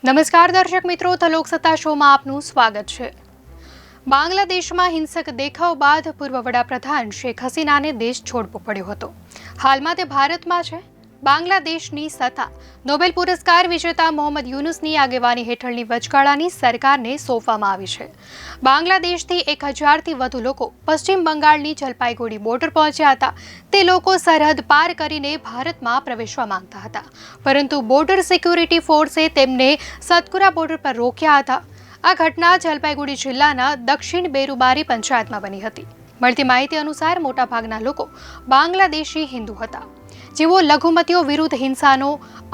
નમસ્કાર દર્શક મિત્રો, તો લોકસત્તા શોમાં આપનું સ્વાગત છે। બાંગ્લાદેશમાં હિંસક દેખાવ બાદ પૂર્વ વડાપ્રધાન શેખ હસીનાને દેશ છોડવો પડ્યો હતો। હાલમાં તે ભારતમાં છે। બાંગ્લાદેશની સત્તા નોબેલ પુરસ્કાર વિજેતા મોહમ્મદ યુનુસની આગેવાની હેઠળની વચગાળાની સરકારને સોંપવામાં આવી છે। બાંગ્લાદેશથી 1000થી વધુ લોકો પશ્ચિમ બંગાળની જલપાઈગુડી બોર્ડર પહોંચ્યા હતા। તે લોકો સરહદ પાર કરીને ભારતમાં પ્રવેશવા માંગતા હતા, પરંતુ બોર્ડર સિક્યુરિટી ફોર્સે તેમને સતકુરા બોર્ડર પર રોક્યા હતા। આ ઘટના જલપાઈગુડી જિલ્લાના દક્ષિણ બેરુબારી પંચાયતમાં બની હતી। મળતી માહિતી અનુસાર મોટાભાગના લોકો બાંગ્લાદેશી હિન્દુ હતા, જેઓ લઘુમતીઓ વિરુદ્ધ હિંસાનો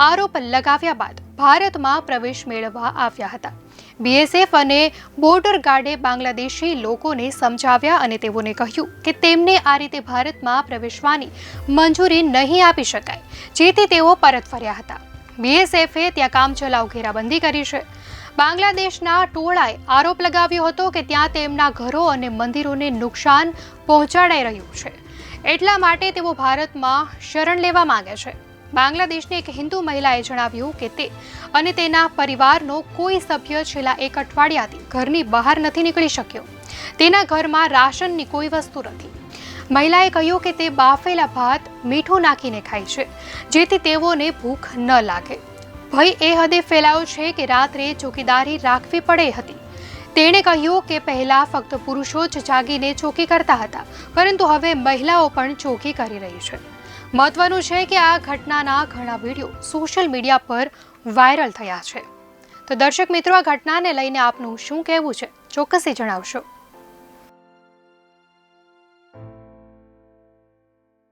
આરોપ લગાવ્યા બાદ ભારતમાં પ્રવેશ મેળવવા આવ્યા હતા। બીએસએફ અને બોર્ડર ગાર્ડે બાંગ્લાદેશી લોકોને સમજાવ્યા અને તેઓને કહ્યું કે તેમને આ રીતે ભારતમાં પ્રવેશવાની મંજૂરી નહીં આપી શકાય, જેથી તેઓ પરત ફર્યા હતા। બીએસએફે ત્યાં કામચલાઉ ઘેરાબંધી કરી છે। બાંગ્લાદેશના ટોળાએ આરોપ લગાવ્યો હતો કે ત્યાં તેમના ઘરો અને મંદિરોને નુકસાન પહોંચાડાઈ રહ્યું છે, એટલા માટે તેઓ ભારતમાં શરણ લેવા માંગે છે। બાંગ્લાદેશની એક હિન્દુ મહિલાએ જણાવ્યું કે તે અને તેના પરિવારનો કોઈ સભ્ય છેલ્લા 1 અઠવાડિયાથી ઘરની બહાર નથી નીકળી શક્યો। તેના ઘરમાં રાશનની કોઈ વસ્તુ નથી। મહિલાએ કહ્યું કે તે બાફેલા ભાત મીઠું નાખીને ખાય છે, જેથી તેઓને ભૂખ ન લાગે। ભય એ હદે ફેલાયો છે કે રાત્રે ચોકીદારી રાખવી પડે હતી। તેણે કહ્યું કે પહેલા ફક્ત પુરુષો જ જાગીને ચોકી કરતા હતા, પરંતુ હવે મહિલાઓ પણ ચોકી કરી રહી છે। મહત્વનું છે કે આ ઘટનાના ઘણા વિડીયો સોશિયલ મીડિયા પર વાયરલ થયા છે। તો દર્શક મિત્રો, આ ઘટનાને લઈને આપનું શું કહેવું છે, ચોક્કસથી જણાવશો।